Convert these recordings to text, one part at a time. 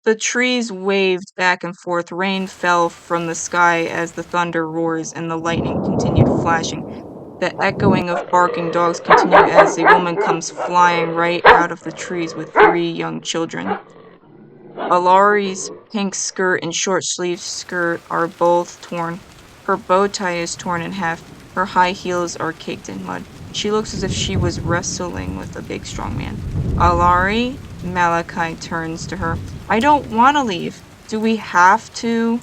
The trees waved back and forth, rain fell from the sky as the thunder roars and the lightning continued flashing. The echoing of barking dogs continue as a woman comes flying right out of the trees with 3 young children. Alari's pink skirt and short-sleeved skirt are both torn. Her bow tie is torn in half. Her high heels are caked in mud. She looks as if she was wrestling with a big strong man. Alari, Malachi turns to her. I don't want to leave. Do we have to?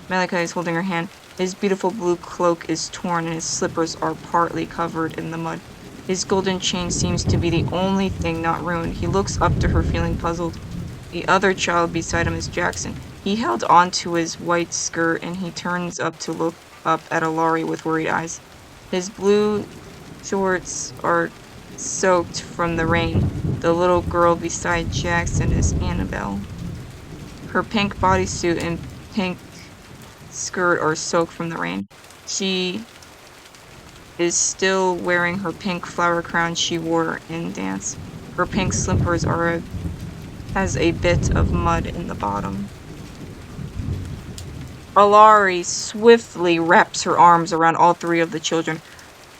Malachi is holding her hand. His beautiful blue cloak is torn and his slippers are partly covered in the mud. His golden chain seems to be the only thing not ruined. He looks up to her, feeling puzzled. The other child beside him is Jackson. He held on to his white skirt and he turns up to look up at Alari with worried eyes. His blue shorts are soaked from the rain. The little girl beside Jackson is Annabelle. Her pink bodysuit and pink skirt are soaked from the rain. She is still wearing her pink flower crown she wore in dance. Her pink slippers has a bit of mud in the bottom. Alari swiftly wraps her arms around all 3 of the children.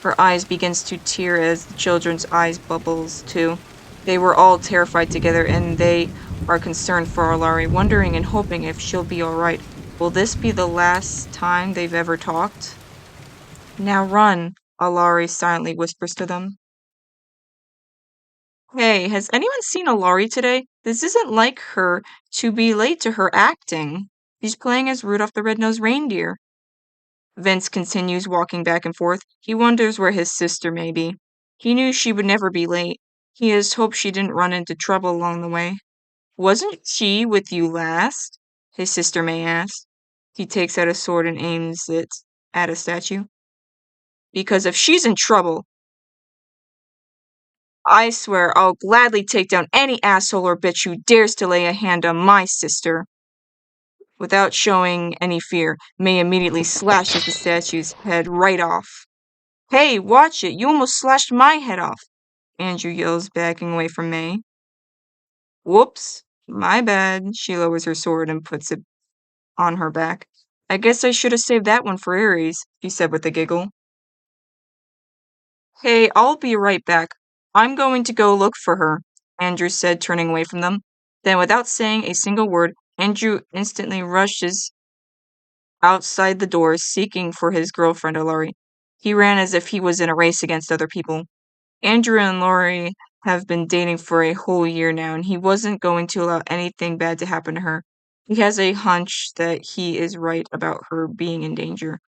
Her eyes begins to tear as the children's eyes bubbles too. They were all terrified together and they are concerned for Alari, wondering and hoping if she'll be alright. Will this be the last time they've ever talked? Now run, Alari silently whispers to them. Hey, has anyone seen Alari today? This isn't like her to be late to her acting. She's playing as Rudolph the Red-Nosed Reindeer. Vince continues walking back and forth. He wonders where his sister may be. He knew she would never be late. He just hoped she didn't run into trouble along the way. Wasn't she with you last? His sister May asks. He takes out a sword and aims it at a statue. Because if she's in trouble, I swear I'll gladly take down any asshole or bitch who dares to lay a hand on my sister. Without showing any fear, May immediately slashes the statue's head right off. Hey, watch it! You almost slashed my head off! Andrew yells, backing away from May. Whoops, my bad. She lowers her sword and puts it on her back. I guess I should have saved that one for Ares, she said with a giggle. Hey, I'll be right back. I'm going to go look for her, Andrew said, turning away from them. Then, without saying a single word, Andrew instantly rushes outside the door, seeking for his girlfriend, Alari. He ran as if he was in a race against other people. Andrew and Laurie have been dating for a whole year now, and he wasn't going to allow anything bad to happen to her. He has a hunch that he is right about her being in danger.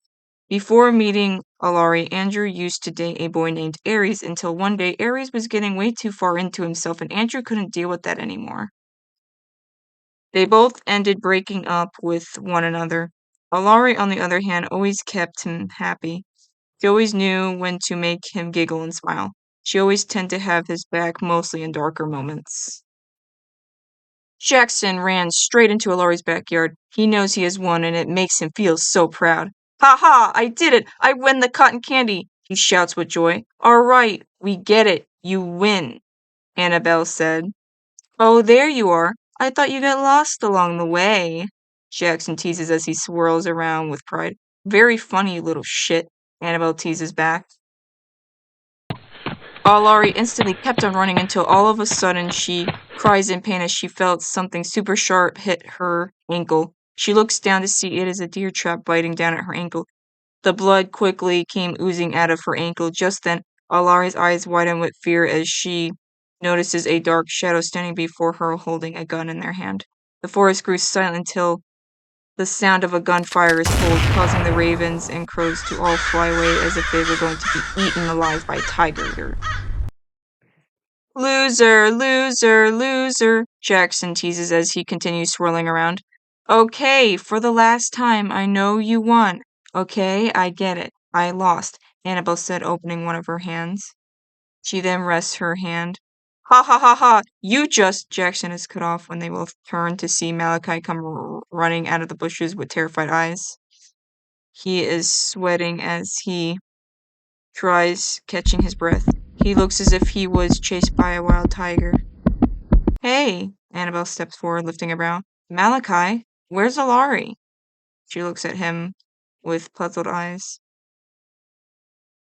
Before meeting Alari, Andrew used to date a boy named Ares until one day Ares was getting way too far into himself and Andrew couldn't deal with that anymore. They both ended breaking up with one another. Alari, on the other hand, always kept him happy. She always knew when to make him giggle and smile. She always tended to have his back, mostly in darker moments. Jackson ran straight into Alari's backyard. He knows he has won and it makes him feel so proud. Ha ha! I did it! I win the cotton candy! He shouts with joy. All right, we get it. You win, Annabelle said. Oh, there you are. I thought you got lost along the way. Jackson teases as he swirls around with pride. Very funny, you little shit, Annabelle teases back. Alari instantly kept on running until all of a sudden she cries in pain as she felt something super sharp hit her ankle. She looks down to see it is a deer trap biting down at her ankle. The blood quickly came oozing out of her ankle. Just then, Alari's eyes widen with fear as she notices a dark shadow standing before her holding a gun in their hand. The forest grew silent until the sound of a gunfire is told, causing the ravens and crows to all fly away as if they were going to be eaten alive by tigers. Loser, loser, loser, Jackson teases as he continues swirling around. Okay, for the last time, I know you won. Okay, I get it. I lost, Annabelle said, opening one of her hands. She then rests her hand. Ha ha ha ha! Jackson is cut off when they both turn to see Malachi come running out of the bushes with terrified eyes. He is sweating as he tries catching his breath. He looks as if he was chased by a wild tiger. Hey! Annabelle steps forward, lifting a brow. Malachi, where's Alari? She looks at him with puzzled eyes.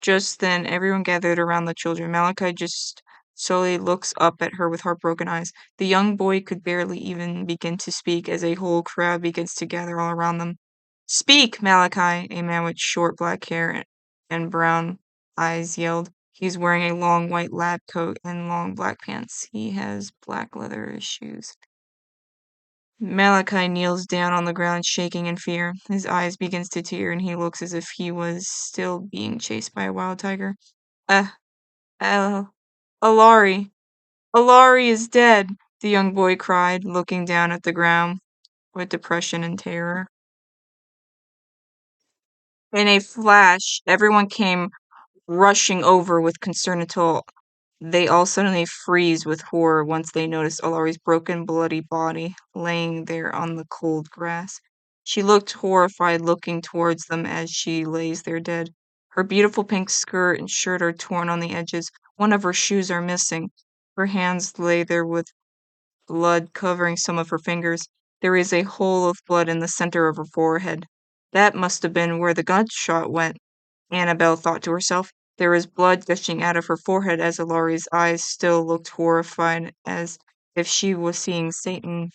Just then, everyone gathered around the children. Malachi just slowly looks up at her with heartbroken eyes. The young boy could barely even begin to speak as a whole crowd begins to gather all around them. Speak, Malachi, a man with short black hair and brown eyes yelled. He's wearing a long white lab coat and long black pants. He has black leather shoes. Malachi kneels down on the ground, shaking in fear. His eyes begins to tear, and he looks as if he was still being chased by a wild tiger. Uh, uh, Alari! Alari is dead! The young boy cried, looking down at the ground with depression and terror. In a flash, everyone came rushing over with concern until they all suddenly freeze with horror once they notice Alari's broken, bloody body laying there on the cold grass. She looked horrified, looking towards them as she lays there dead. Her beautiful pink skirt and shirt are torn on the edges. One of her shoes are missing. Her hands lay there with blood covering some of her fingers. There is a hole of blood in the center of her forehead. That must have been where the gunshot went. Annabelle thought to herself. There was blood gushing out of her forehead as Alari's eyes still looked horrified, as if she was seeing Satan.